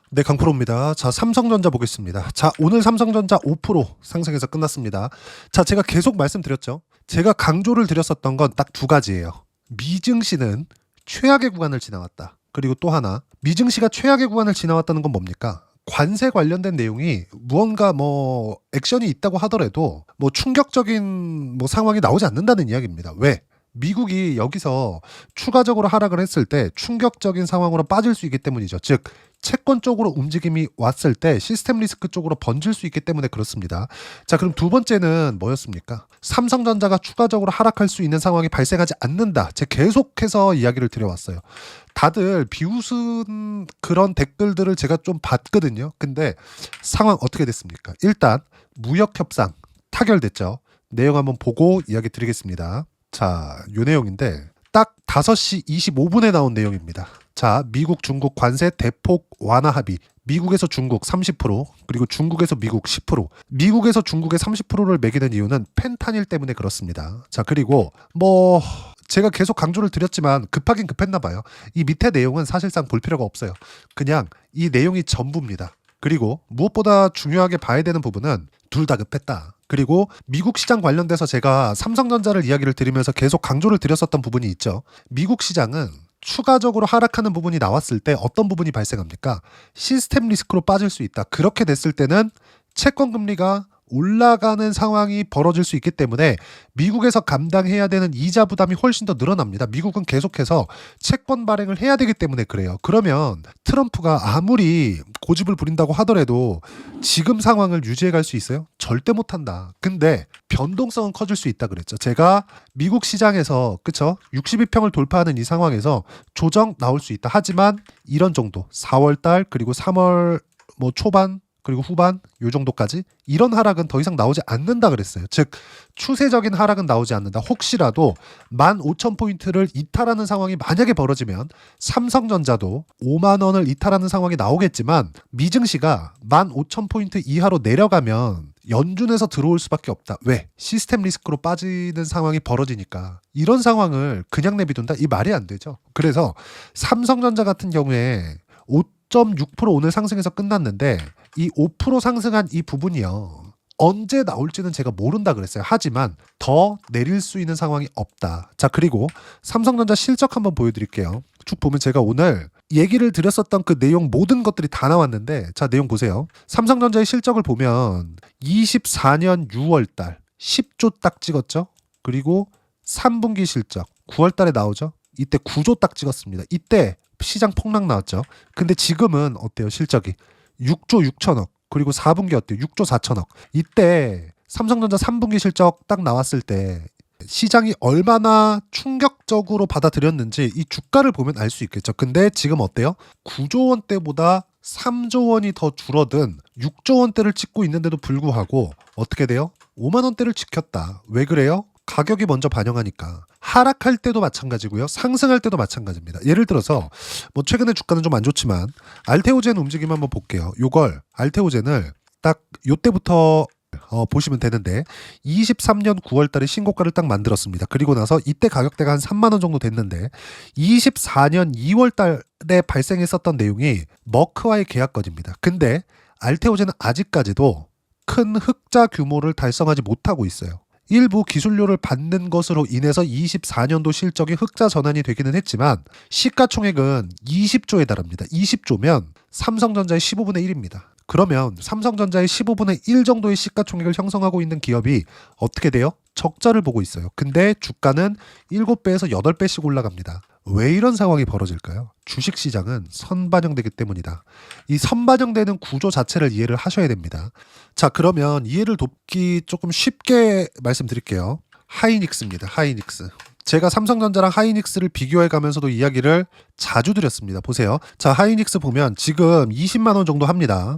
네, 강프로입니다. 자, 삼성전자 보겠습니다. 자, 오늘 삼성전자 5% 상승해서 끝났습니다. 자, 제가 계속 말씀드렸죠. 제가 강조를 드렸었던 건 딱 두 가지예요. 미증시는 최악의 구간을 지나왔다. 그리고 또 하나, 미증시가 최악의 구간을 지나왔다는 건 뭡니까? 관세 관련된 내용이 무언가 액션이 있다고 하더라도 충격적인 상황이 나오지 않는다는 이야기입니다. 왜? 미국이 여기서 추가적으로 하락을 했을 때 충격적인 상황으로 빠질 수 있기 때문이죠. 즉, 채권 쪽으로 움직임이 왔을 때 시스템 리스크 쪽으로 번질 수 있기 때문에 그렇습니다. 자, 그럼 두 번째는 뭐였습니까? 삼성전자가 추가적으로 하락할 수 있는 상황이 발생하지 않는다. 제가 계속해서 이야기를 드려왔어요. 다들 비웃은 그런 댓글들을 제가 좀 봤거든요. 근데 상황 어떻게 됐습니까? 일단 무역협상 타결됐죠. 내용 한번 보고 이야기 드리겠습니다. 자, 요 내용인데 딱 5시 25분에 나온 내용입니다. 자, 미국 중국 관세 대폭 완화 합의. 미국에서 중국 30%, 그리고 중국에서 미국 10%. 미국에서 중국의 30%를 매기는 이유는 펜타닐 때문에 그렇습니다. 자, 그리고 제가 계속 강조를 드렸지만 급하긴 급했나 봐요. 이 밑에 내용은 사실상 볼 필요가 없어요. 그냥 이 내용이 전부입니다. 그리고 무엇보다 중요하게 봐야 되는 부분은 둘 다 급했다. 그리고 미국 시장 관련돼서 제가 삼성전자를 이야기를 드리면서 계속 강조를 드렸었던 부분이 있죠. 미국 시장은 추가적으로 하락하는 부분이 나왔을 때 어떤 부분이 발생합니까? 시스템 리스크로 빠질 수 있다. 그렇게 됐을 때는 채권 금리가 올라가는 상황이 벌어질 수 있기 때문에 미국에서 감당해야 되는 이자 부담이 훨씬 더 늘어납니다. 미국은 계속해서 채권 발행을 해야 되기 때문에 그래요. 그러면 트럼프가 아무리 고집을 부린다고 하더라도 지금 상황을 유지해 갈 수 있어요? 절대 못한다. 근데 변동성은 커질 수 있다 그랬죠. 제가 미국 시장에서 그쵸? 62평을 돌파하는 이 상황에서 조정 나올 수 있다. 하지만 이런 정도 4월달 그리고 3월 초반 그리고 후반 요 정도까지 이런 하락은 더 이상 나오지 않는다 그랬어요. 즉 추세적인 하락은 나오지 않는다. 혹시라도 15,000포인트를 이탈하는 상황이 만약에 벌어지면 삼성전자도 5만 원을 이탈하는 상황이 나오겠지만 미증시가 15,000포인트 이하로 내려가면 연준에서 들어올 수밖에 없다. 왜? 시스템 리스크로 빠지는 상황이 벌어지니까. 이런 상황을 그냥 내비둔다? 이 말이 안 되죠. 그래서 삼성전자 같은 경우에 5.6% 오늘 상승해서 끝났는데 이 5% 상승한 이 부분이요. 언제 나올지는 제가 모른다 그랬어요. 하지만 더 내릴 수 있는 상황이 없다. 자, 그리고 삼성전자 실적 한번 보여드릴게요. 쭉 보면 제가 오늘 얘기를 드렸었던 그 내용 모든 것들이 다 나왔는데 자, 내용 보세요. 삼성전자의 실적을 보면 24년 6월달 10조 딱 찍었죠. 그리고 3분기 실적 9월달에 나오죠. 이때 9조 딱 찍었습니다. 이때 시장 폭락 나왔죠. 근데 지금은 어때요? 실적이 6조 6천억. 그리고 4분기 어때요? 6조 4천억. 이때 삼성전자 3분기 실적 딱 나왔을 때 시장이 얼마나 충격적으로 받아들였는지 이 주가를 보면 알 수 있겠죠. 근데 지금 어때요? 9조 원대보다 3조 원이 더 줄어든 6조 원대를 찍고 있는데도 불구하고 어떻게 돼요? 5만 원대를 지켰다. 왜 그래요? 가격이 먼저 반영하니까. 하락할 때도 마찬가지고요. 상승할 때도 마찬가지입니다. 예를 들어서 최근에 주가는 좀 안 좋지만 알테오젠 움직임 한번 볼게요. 요걸 알테오젠을 딱 요때부터 보시면 되는데 23년 9월 달에 신고가를 딱 만들었습니다. 그리고 나서 이때 가격대가 한 3만 원 정도 됐는데 24년 2월 달에 발생했었던 내용이 머크와의 계약건입니다. 근데 알테오젠은 아직까지도 큰 흑자 규모를 달성하지 못하고 있어요. 일부 기술료를 받는 것으로 인해서 24년도 실적이 흑자 전환이 되기는 했지만 시가총액은 20조에 달합니다. 20조면 삼성전자의 15분의 1입니다. 그러면 삼성전자의 15분의 1 정도의 시가총액을 형성하고 있는 기업이 어떻게 돼요? 적자를 보고 있어요. 근데 주가는 7배에서 8배씩 올라갑니다. 왜 이런 상황이 벌어질까요? 주식시장은 선반영되기 때문이다. 이 선반영되는 구조 자체를 이해를 하셔야 됩니다. 자, 그러면 이해를 돕기 조금 쉽게 말씀드릴게요. 하이닉스입니다. 하이닉스. 제가 삼성전자랑 하이닉스를 비교해 가면서도 이야기를 자주 드렸습니다. 보세요. 자, 하이닉스 보면 지금 20만 원 정도 합니다.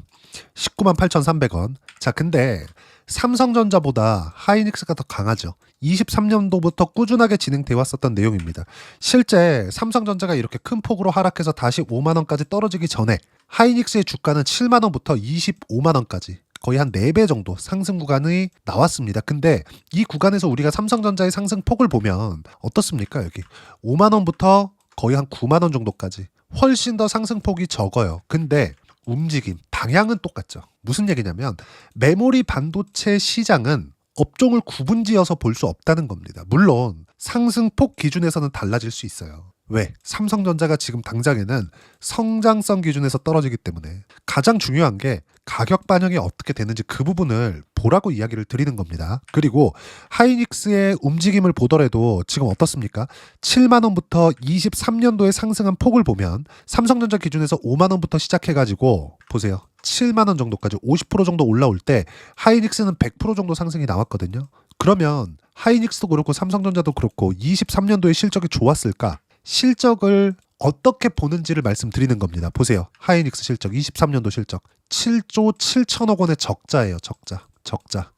19만 8,300원. 자, 근데 삼성전자보다 하이닉스가 더 강하죠. 23년도부터 꾸준하게 진행되어 왔었던 내용입니다. 실제 삼성전자가 이렇게 큰 폭으로 하락해서 다시 5만 원까지 떨어지기 전에 하이닉스의 주가는 7만 원부터 25만 원까지 거의 한 4배 정도 상승 구간이 나왔습니다. 근데 이 구간에서 우리가 삼성전자의 상승폭을 보면 어떻습니까? 여기 5만 원부터 거의 한 9만 원 정도까지 훨씬 더 상승폭이 적어요. 근데 움직임, 방향은 똑같죠. 무슨 얘기냐면 메모리 반도체 시장은 업종을 구분지어서 볼 수 없다는 겁니다. 물론 상승폭 기준에서는 달라질 수 있어요. 왜? 삼성전자가 지금 당장에는 성장성 기준에서 떨어지기 때문에 가장 중요한 게 가격 반영이 어떻게 되는지 그 부분을 보라고 이야기를 드리는 겁니다. 그리고 하이닉스의 움직임을 보더라도 지금 어떻습니까? 7만 원부터 23년도에 상승한 폭을 보면 삼성전자 기준에서 5만 원부터 시작해가지고 보세요. 7만 원 정도까지 50% 정도 올라올 때 하이닉스는 100% 정도 상승이 나왔거든요. 그러면 하이닉스도 그렇고 삼성전자도 그렇고 23년도에 실적이 좋았을까? 실적을 어떻게 보는지를 말씀드리는 겁니다. 보세요. 하이닉스 실적, 23년도 실적 7조 7천억 원의 적자예요. 적자.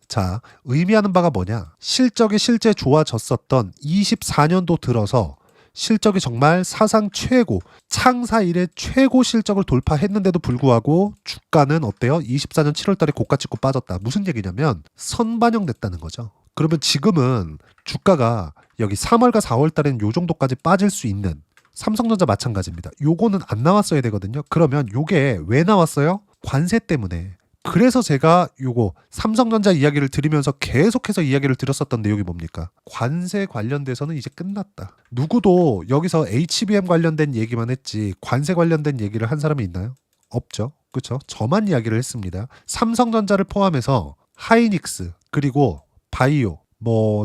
자, 의미하는 바가 뭐냐? 실적이 실제 좋아졌었던 24년도 들어서 실적이 정말 사상 최고, 창사 이래 최고 실적을 돌파했는데도 불구하고 주가는 어때요? 24년 7월 달에 고가 찍고 빠졌다. 무슨 얘기냐면 선반영됐다는 거죠. 그러면 지금은 주가가 여기 3월과 4월 달에는 요 정도까지 빠질 수 있는 삼성전자 마찬가지입니다. 요거는 안 나왔어야 되거든요. 그러면 요게 왜 나왔어요? 관세 때문에. 그래서 제가 요거 삼성전자 이야기를 드리면서 계속해서 이야기를 드렸었던 내용이 뭡니까? 관세 관련돼서는 이제 끝났다. 누구도 여기서 HBM 관련된 얘기만 했지 관세 관련된 얘기를 한 사람이 있나요? 없죠. 그렇죠? 저만 이야기를 했습니다. 삼성전자를 포함해서 하이닉스 그리고 바이오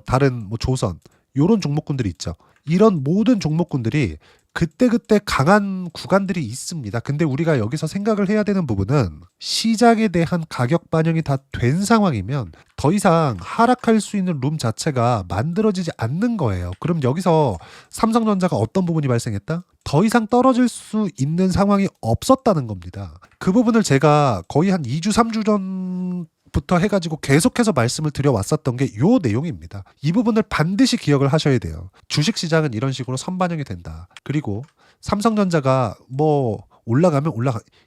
다른 조선 요런 종목군들이 있죠. 이런 모든 종목군들이 그때그때 강한 구간들이 있습니다. 근데 우리가 여기서 생각을 해야 되는 부분은 시장에 대한 가격 반영이 다 된 상황이면 더 이상 하락할 수 있는 룸 자체가 만들어지지 않는 거예요. 그럼 여기서 삼성전자가 어떤 부분이 발생했다? 더 이상 떨어질 수 있는 상황이 없었다는 겁니다. 그 부분을 제가 거의 한 2주, 3주 전부터 해가지고 계속해서 말씀을 드려왔었던 게 요 내용입니다. 이 부분을 반드시 기억을 하셔야 돼요. 주식시장은 이런 식으로 선반영이 된다. 그리고 삼성전자가 올라가면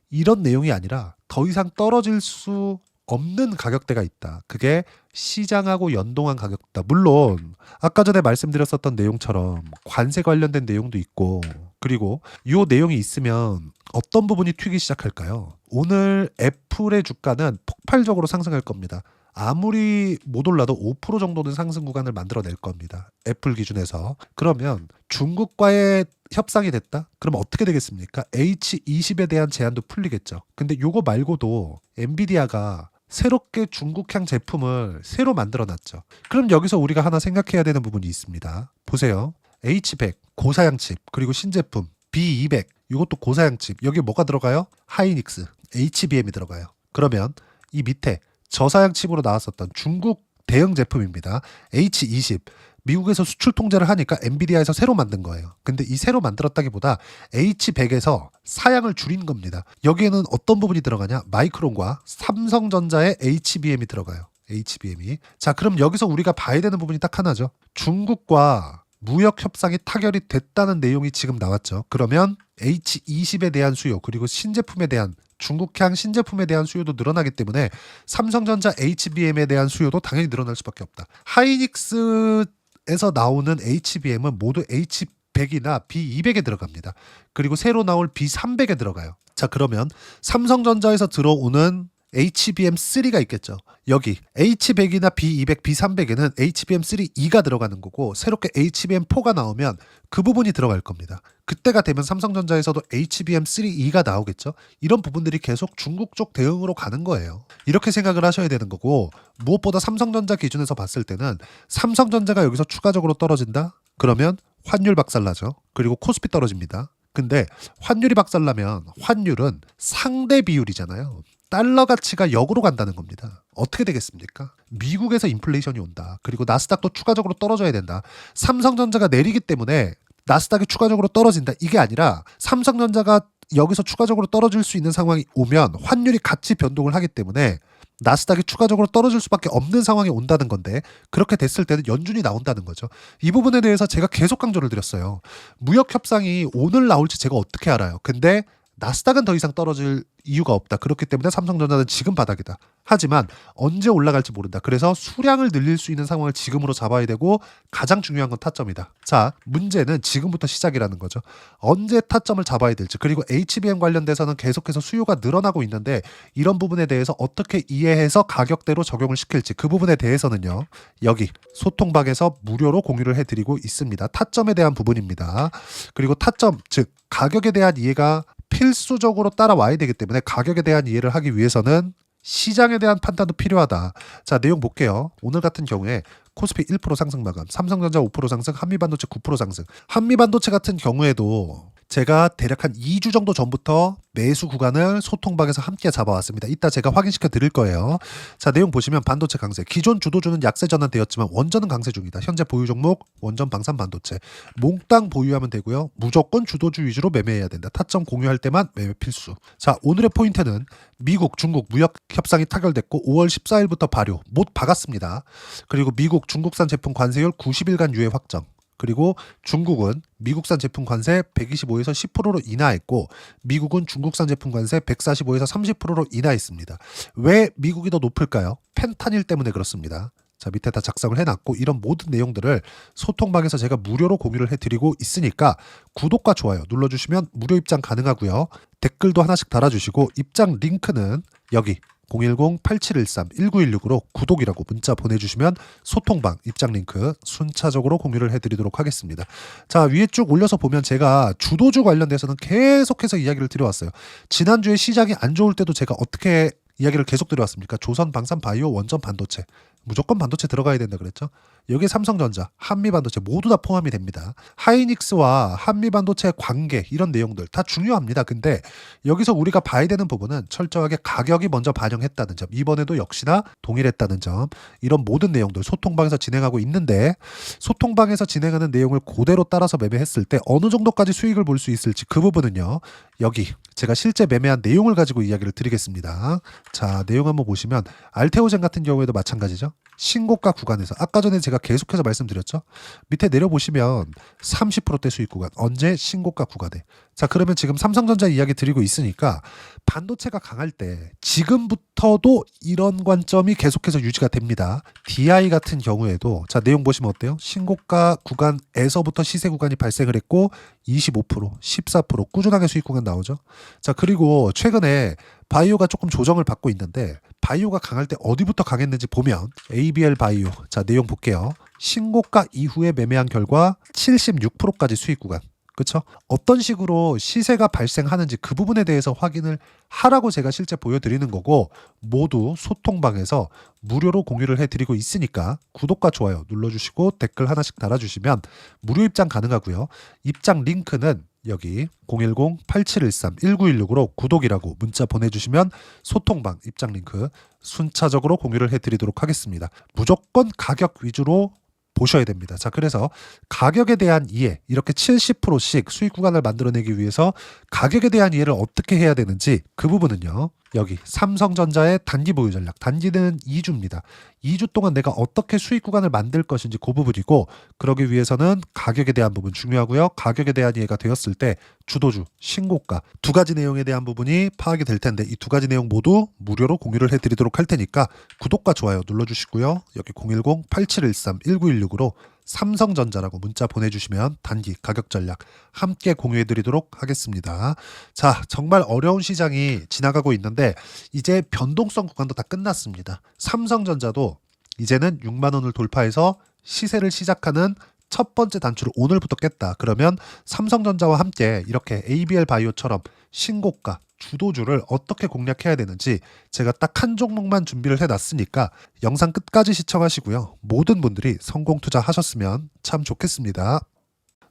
이런 내용이 아니라 더 이상 떨어질 수 없는 가격대가 있다. 그게 시장하고 연동한 가격대다. 물론 아까 전에 말씀드렸었던 내용처럼 관세 관련된 내용도 있고 그리고 이 내용이 있으면 어떤 부분이 튀기 시작할까요? 오늘 애플의 주가는 폭발적으로 상승할 겁니다. 아무리 못 올라도 5% 정도는 상승 구간을 만들어낼 겁니다. 애플 기준에서. 그러면 중국과의 협상이 됐다? 그럼 어떻게 되겠습니까? H20에 대한 제한도 풀리겠죠. 근데 요거 말고도 엔비디아가 새롭게 중국향 제품을 새로 만들어놨죠. 그럼 여기서 우리가 하나 생각해야 되는 부분이 있습니다. 보세요. H100 고사양 칩 그리고 신제품 B200 이것도 고사양 칩 여기 뭐가 들어가요? 하이닉스 HBM이 들어가요. 그러면 이 밑에 저사양 칩으로 나왔었던 중국 대형 제품입니다. H20 미국에서 수출 통제를 하니까 엔비디아에서 새로 만든 거예요. 근데 이 새로 만들었다기보다 H100에서 사양을 줄인 겁니다. 여기에는 어떤 부분이 들어가냐? 마이크론과 삼성전자의 HBM이 들어가요. HBM이. 자, 그럼 여기서 우리가 봐야 되는 부분이 딱 하나죠. 중국과 무역 협상이 타결이 됐다는 내용이 지금 나왔죠. 그러면 H20에 대한 수요 그리고 신제품에 대한 중국향 신제품에 대한 수요도 늘어나기 때문에 삼성전자 HBM에 대한 수요도 당연히 늘어날 수밖에 없다. 하이닉스에서 나오는 HBM은 모두 H100이나 B200에 들어갑니다. 그리고 새로 나올 B300에 들어가요. 자, 그러면 삼성전자에서 들어오는 HBM3가 있겠죠. 여기 H100이나 B200, B300에는 HBM3E가 들어가는 거고 새롭게 HBM4가 나오면 그 부분이 들어갈 겁니다. 그때가 되면 삼성전자에서도 HBM3E가 나오겠죠. 이런 부분들이 계속 중국 쪽 대응으로 가는 거예요. 이렇게 생각을 하셔야 되는 거고 무엇보다 삼성전자 기준에서 봤을 때는 삼성전자가 여기서 추가적으로 떨어진다? 그러면 환율 박살나죠. 그리고 코스피 떨어집니다. 근데 환율이 박살나면 환율은 상대 비율이잖아요. 달러 가치가 역으로 간다는 겁니다. 어떻게 되겠습니까? 미국에서 인플레이션이 온다. 그리고 나스닥도 추가적으로 떨어져야 된다. 삼성전자가 내리기 때문에 나스닥이 추가적으로 떨어진다. 이게 아니라 삼성전자가 여기서 추가적으로 떨어질 수 있는 상황이 오면 환율이 같이 변동을 하기 때문에 나스닥이 추가적으로 떨어질 수밖에 없는 상황이 온다는 건데 그렇게 됐을 때는 연준이 나온다는 거죠. 이 부분에 대해서 제가 계속 강조를 드렸어요. 무역 협상이 오늘 나올지 제가 어떻게 알아요. 근데 나스닥은 더 이상 떨어질 이유가 없다. 그렇기 때문에 삼성전자는 지금 바닥이다. 하지만 언제 올라갈지 모른다. 그래서 수량을 늘릴 수 있는 상황을 지금으로 잡아야 되고 가장 중요한 건 타점이다. 자, 문제는 지금부터 시작이라는 거죠. 언제 타점을 잡아야 될지, 그리고 HBM 관련돼서는 계속해서 수요가 늘어나고 있는데 이런 부분에 대해서 어떻게 이해해서 가격대로 적용을 시킬지, 그 부분에 대해서는요, 여기 소통방에서 무료로 공유를 해드리고 있습니다. 타점에 대한 부분입니다. 그리고 타점, 즉 가격에 대한 이해가 필수적으로 따라와야 되기 때문에 가격에 대한 이해를 하기 위해서는 시장에 대한 판단도 필요하다. 자, 내용 볼게요. 오늘 같은 경우에 코스피 1% 상승 마감, 삼성전자 5% 상승, 한미반도체 9% 상승. 한미반도체 같은 경우에도 제가 대략 한 2주 정도 전부터 매수 구간을 소통방에서 함께 잡아왔습니다. 이따 제가 확인시켜 드릴 거예요. 자, 내용 보시면 반도체 강세. 기존 주도주는 약세 전환되었지만 원전은 강세 중이다. 현재 보유 종목 원전 방산 반도체. 몽땅 보유하면 되고요. 무조건 주도주 위주로 매매해야 된다. 타점 공유할 때만 매매 필수. 자, 오늘의 포인트는 미국, 중국 무역 협상이 타결됐고 5월 14일부터 발효. 못 박았습니다. 그리고 미국, 중국산 제품 관세율 90일간 유예 확정. 그리고 중국은 미국산 제품 관세 125에서 10%로 인하했고 미국은 중국산 제품 관세 145에서 30%로 인하했습니다. 왜 미국이 더 높을까요? 펜타닐 때문에 그렇습니다. 자, 밑에 다 작성을 해놨고 이런 모든 내용들을 소통방에서 제가 무료로 공유를 해드리고 있으니까 구독과 좋아요 눌러주시면 무료 입장 가능하고요. 댓글도 하나씩 달아주시고 입장 링크는 여기 010-8713-1916으로 구독이라고 문자 보내주시면 소통방 입장 링크 순차적으로 공유를 해드리도록 하겠습니다. 자, 위에 쭉 올려서 보면 제가 주도주 관련돼서는 계속해서 이야기를 드려왔어요. 지난주에 시장이 안 좋을 때도 제가 어떻게 이야기를 계속 드려왔습니까? 조선, 방산, 바이오, 원전, 반도체. 무조건 반도체 들어가야 된다 그랬죠. 여기에 삼성전자, 한미반도체 모두 다 포함이 됩니다. 하이닉스와 한미반도체의 관계 이런 내용들 다 중요합니다. 근데 여기서 우리가 봐야 되는 부분은 철저하게 가격이 먼저 반영했다는 점, 이번에도 역시나 동일했다는 점, 이런 모든 내용들 소통방에서 진행하고 있는데 소통방에서 진행하는 내용을 그대로 따라서 매매했을 때 어느 정도까지 수익을 볼 수 있을지 그 부분은요. 여기 제가 실제 매매한 내용을 가지고 이야기를 드리겠습니다. 자, 내용 한번 보시면 알테오젠 같은 경우에도 마찬가지죠. 신고가 구간에서 아까 전에 제가 계속해서 말씀드렸죠. 밑에 내려보시면 30%대 수익 구간 언제 신고가 구간에. 자, 그러면 지금 삼성전자 이야기 드리고 있으니까 반도체가 강할 때 지금부터도 이런 관점이 계속해서 유지가 됩니다. DI 같은 경우에도 자, 내용 보시면 어때요? 신고가 구간에서부터 시세 구간이 발생을 했고 25%, 14% 꾸준하게 수익 구간 나오죠. 자, 그리고 최근에 바이오가 조금 조정을 받고 있는데 바이오가 강할 때 어디부터 강했는지 보면 ABL 바이오. 자, 내용 볼게요. 신고가 이후에 매매한 결과 76%까지 수익 구간. 그렇죠? 어떤 식으로 시세가 발생하는지 그 부분에 대해서 확인을 하라고 제가 실제 보여드리는 거고 모두 소통방에서 무료로 공유를 해드리고 있으니까 구독과 좋아요 눌러주시고 댓글 하나씩 달아주시면 무료 입장 가능하고요. 입장 링크는 여기 010-8713-1916으로 구독이라고 문자 보내주시면 소통방 입장 링크 순차적으로 공유를 해드리도록 하겠습니다. 무조건 가격 위주로 보셔야 됩니다. 자, 그래서 가격에 대한 이해, 이렇게 70%씩 수익 구간을 만들어내기 위해서 가격에 대한 이해를 어떻게 해야 되는지 그 부분은요. 여기 삼성전자의 단기 보유 전략, 단기는 2주입니다. 2주 동안 내가 어떻게 수익 구간을 만들 것인지 그 부분이고 그러기 위해서는 가격에 대한 부분 중요하고요. 가격에 대한 이해가 되었을 때 주도주, 신고가 두 가지 내용에 대한 부분이 파악이 될 텐데 이 두 가지 내용 모두 무료로 공유를 해드리도록 할 테니까 구독과 좋아요 눌러주시고요. 여기 010-8713-1916으로 삼성전자라고 문자 보내주시면 단기 가격 전략 함께 공유해드리도록 하겠습니다. 자, 정말 어려운 시장이 지나가고 있는데 이제 변동성 구간도 다 끝났습니다. 삼성전자도 이제는 6만 원을 돌파해서 시세를 시작하는 첫 번째 단추를 오늘부터 깼다. 그러면 삼성전자와 함께 이렇게 ABL 바이오처럼 신고가 주도주를 어떻게 공략해야 되는지 제가 딱 한 종목만 준비를 해놨으니까 영상 끝까지 시청하시고요. 모든 분들이 성공 투자하셨으면 참 좋겠습니다.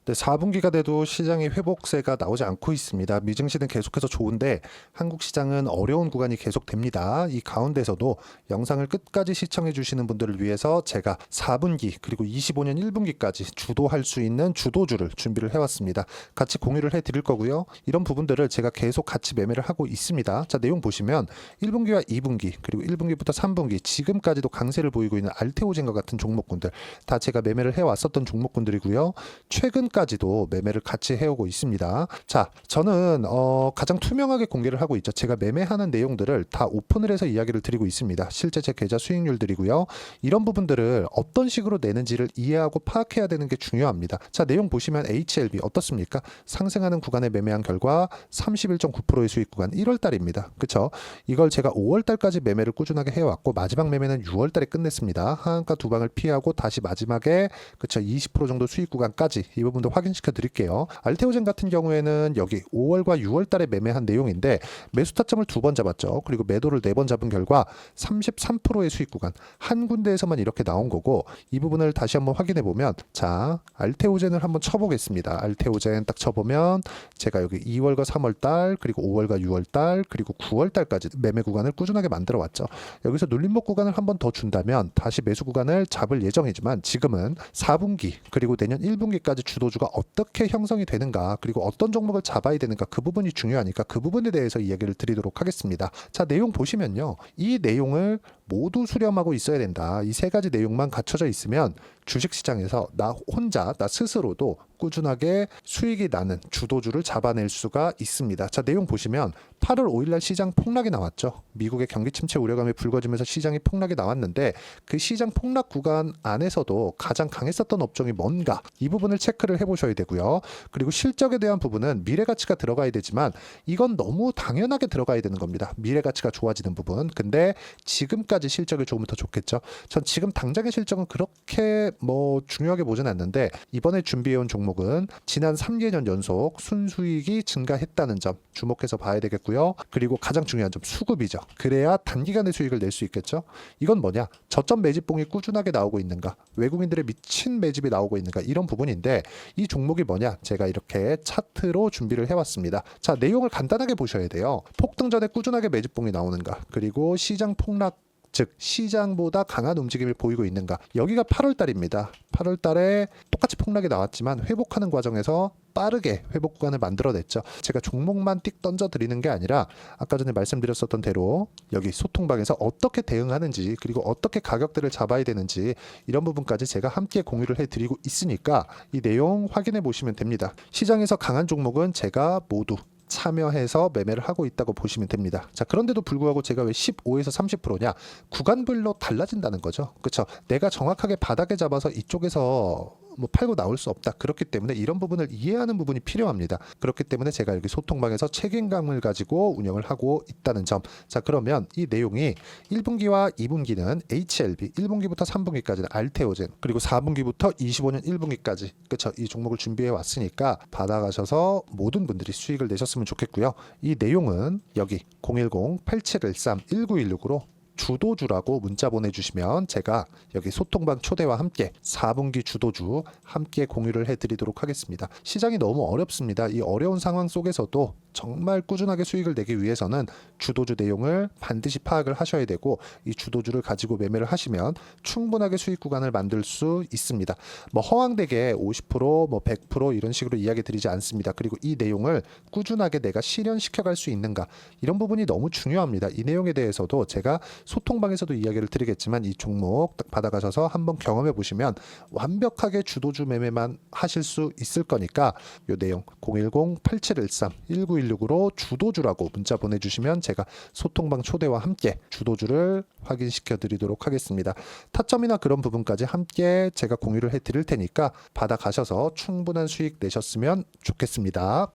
네, 4분기가 돼도 시장의 회복세가 나오지 않고 있습니다. 미증시는 계속해서 좋은데 한국 시장은 어려운 구간이 계속됩니다. 이 가운데서도 영상을 끝까지 시청해 주시는 분들을 위해서 제가 4분기 그리고 25년 1분기까지 주도할 수 있는 주도주를 준비를 해왔습니다. 같이 공유를 해드릴 거고요. 이런 부분들을 제가 계속 같이 매매를 하고 있습니다. 자, 내용 보시면 1분기와 2분기 그리고 1분기부터 3분기 지금까지도 강세를 보이고 있는 알테오젠과 같은 종목군들 다 제가 매매를 해왔었던 종목군들이고요. 최근까지 10까지도 매매를 같이 해오고 있습니다. 자, 저는 가장 투명하게 공개를 하고 있죠. 제가 매매하는 내용들을 다 오픈을 해서 이야기를 드리고 있습니다. 실제 제 계좌 수익률들이고요. 이런 부분들을 어떤 식으로 내는지를 이해하고 파악해야 되는 게 중요합니다. 자, 내용 보시면 HLB 어떻습니까? 상승하는 구간에 매매한 결과 31.9%의 수익 구간 1월 달입니다. 그쵸? 이걸 제가 5월 달까지 매매를 꾸준하게 해왔고 마지막 매매는 6월 달에 끝냈습니다. 하한가 두 방을 피하고 다시 마지막에 그쵸 20% 정도 수익 구간까지 이 부분도 확인시켜 드릴게요. 알테오젠 같은 경우에는 여기 5월과 6월 달에 매매한 내용인데 매수 타점을 2번 잡았죠. 그리고 매도를 4번 잡은 결과 33%의 수익 구간 한 군데에서만 이렇게 나온 거고 이 부분을 다시 한번 확인해 보면 자 알테오젠을 한번 쳐보겠습니다. 알테오젠 딱 쳐보면 제가 여기 2월과 3월 달 그리고 5월과 6월 달 그리고 9월 달까지 매매 구간을 꾸준하게 만들어 왔죠. 여기서 눌림목 구간을 한번 더 준다면 다시 매수 구간을 잡을 예정이지만 지금은 4분기 그리고 내년 1분기까지 주도주가 어떻게 형성이 되는가 그리고 어떤 종목을 잡아야 되는가 그 부분이 중요하니까 그 부분에 대해서 이야기를 드리도록 하겠습니다. 자, 내용 보시면요. 이 내용을 모두 수렴하고 있어야 된다. 이 세 가지 내용만 갖춰져 있으면 주식시장에서 나 혼자 나 스스로도 꾸준하게 수익이 나는 주도주를 잡아낼 수가 있습니다. 자, 내용 보시면 8월 5일날 시장 폭락이 나왔죠. 미국의 경기 침체 우려감이 불거지면서 시장이 폭락이 나왔는데 그 시장 폭락 구간 안에서도 가장 강했었던 업종이 뭔가 이 부분을 체크를 해보셔야 되고요. 그리고 실적에 대한 부분은 미래가치가 들어가야 되지만 이건 너무 당연하게 들어가야 되는 겁니다. 미래가치가 좋아지는 부분. 근데 지금까지 실적이 조금 더 좋겠죠. 전 지금 당장의 실적은 그렇게 중요하게 보진 않는데 이번에 준비해온 종목은 지난 3개년 연속 순수익이 증가했다는 점 주목해서 봐야 되겠고요. 그리고 가장 중요한 점 수급이죠. 그래야 단기간에 수익을 낼 수 있겠죠. 이건 뭐냐? 저점 매집봉이 꾸준하게 나오고 있는가? 외국인들의 미친 매집이 나오고 있는가? 이런 부분인데 이 종목이 뭐냐? 제가 이렇게 차트로 준비를 해왔습니다. 자, 내용을 간단하게 보셔야 돼요. 폭등 전에 꾸준하게 매집봉이 나오는가? 그리고 시장 폭락 즉 시장보다 강한 움직임을 보이고 있는가. 여기가 8월 달입니다. 8월 달에 똑같이 폭락이 나왔지만 회복하는 과정에서 빠르게 회복 구간을 만들어냈죠. 제가 종목만 띡 던져드리는 게 아니라 아까 전에 말씀드렸었던 대로 여기 소통방에서 어떻게 대응하는지 그리고 어떻게 가격대를 잡아야 되는지 이런 부분까지 제가 함께 공유를 해드리고 있으니까 이 내용 확인해 보시면 됩니다. 시장에서 강한 종목은 제가 모두 참여해서 매매를 하고 있다고 보시면 됩니다. 자, 그런데도 불구하고 제가 왜 15에서 30%냐? 구간별로 달라진다는 거죠. 그렇죠? 내가 정확하게 바닥에 잡아서 이쪽에서 팔고 나올 수 없다. 그렇기 때문에 이런 부분을 이해하는 부분이 필요합니다. 그렇기 때문에 제가 여기 소통방에서 책임감을 가지고 운영을 하고 있다는 점. 자, 그러면 이 내용이 1분기와 2분기는 HLB, 1분기부터 3분기까지는 알테오젠, 그리고 4분기부터 25년 1분기까지 그렇죠. 이 종목을 준비해 왔으니까 받아가셔서 모든 분들이 수익을 내셨으면 좋겠고요. 이 내용은 여기 010-8713-1916으로 주도주라고 문자 보내주시면 제가 여기 소통방 초대와 함께 4분기 주도주 함께 공유를 해드리도록 하겠습니다. 시장이 너무 어렵습니다. 이 어려운 상황 속에서도 정말 꾸준하게 수익을 내기 위해서는 주도주 내용을 반드시 파악을 하셔야 되고 이 주도주를 가지고 매매를 하시면 충분하게 수익 구간을 만들 수 있습니다. 허황되게 50%, 100% 이런 식으로 이야기 드리지 않습니다. 그리고 이 내용을 꾸준하게 내가 실현시켜 갈 수 있는가 이런 부분이 너무 중요합니다. 이 내용에 대해서도 제가 소통방에서도 이야기를 드리겠지만 이 종목 딱 받아가셔서 한번 경험해 보시면 완벽하게 주도주 매매만 하실 수 있을 거니까 이 내용 010-8713-1916으로 주도주라고 문자 보내주시면 제가 소통방 초대와 함께 주도주를 확인시켜 드리도록 하겠습니다. 타점이나 그런 부분까지 함께 제가 공유를 해 드릴 테니까 받아가셔서 충분한 수익 내셨으면 좋겠습니다.